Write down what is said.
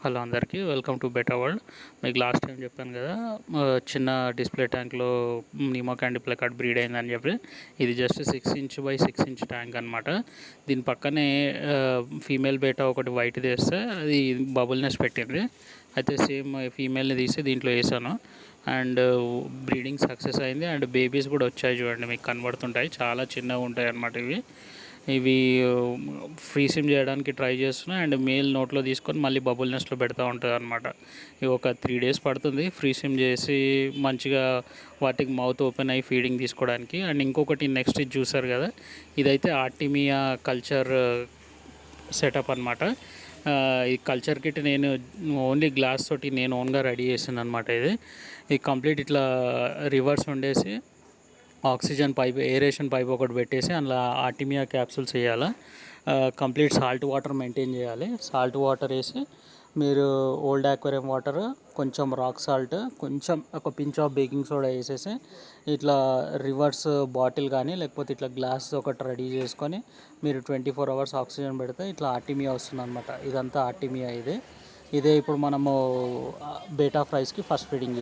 Hello అందరికీ welcome to better world. మీకు last time చెప్పాను కదా, చిన్న డిస్ప్లే ట్యాంక్లో నీమో క్యాండీ ప్లకార్డ్ బ్రీడ్ అయిందని చెప్పి. ఇది జస్ట్ 6" బై 6" ట్యాంక్ అనమాట. దీని పక్కనే ఫీమేల్ బేటా ఒకటి వైట్ తీస్తే అది బబుల్ నెస్ పెట్టింది. అయితే సేమ్ ఫీమేల్ని తీసి దీంట్లో వేసాను అండ్ బ్రీడింగ్ సక్సెస్ అయింది అండ్ బేబీస్ కూడా వచ్చాయి. చూడండి, మీకు కనబడుతుంటాయి, చాలా చిన్నగా ఉంటాయి అన్నమాట. ఇవి ఫ్రీ సిమ్ చేయడానికి ట్రై చేస్తున్నా అండ్ మేల్ నోట్లో తీసుకొని మళ్ళీ బబుల్ నెస్ట్లో పెడతా ఉంటుంది అనమాట. ఇవి ఒక 3 days పడుతుంది ఫ్రీ సిమ్ చేసి మంచిగా వాటికి మౌత్ ఓపెన్ అయ్యి ఫీడింగ్ తీసుకోవడానికి. అండ్ ఇంకొకటి నెక్స్ట్ ఇది చూసారు కదా, ఇదైతే ఆర్టిమియా కల్చర్ సెటప్ అనమాట. ఈ కల్చర్ కిట్ నేను ఓన్లీ గ్లాస్ తోటి నేను ఓన్గా రెడీ చేసాను అనమాట. ఇది కంప్లీట్ ఇట్లా రివర్స్ ఉండేసి ఆక్సిజన్ పైప్, ఏరేషన్ పైప్ ఒకటి పెట్టేసి అందులో ఆర్టిమియా క్యాప్సూల్స్ వేయాలి. కంప్లీట్ సాల్ట్ వాటర్ మెయింటైన్ చేయాలి. సాల్ట్ వాటర్ వేసి మీరు ఓల్డ్ ఆక్వేరియం వాటర్, కొంచెం రాక్ సాల్ట్, కొంచెం ఒక పించ్ ఆఫ్ బేకింగ్ సోడా వేసేసి ఇట్లా రివర్స్ బాటిల్ కానీ లేకపోతే ఇట్లా గ్లాస్ ఒకటి రెడీ చేసుకొని మీరు 24 hours ఆక్సిజన్ పెడితే ఇట్లా ఆర్టిమియా వస్తుంది అనమాట. ఇదంతా ఆర్టిమియా. ఇదే ఇప్పుడు మనము బేటా ఫ్రైస్కి ఫస్ట్ ఫీడింగ్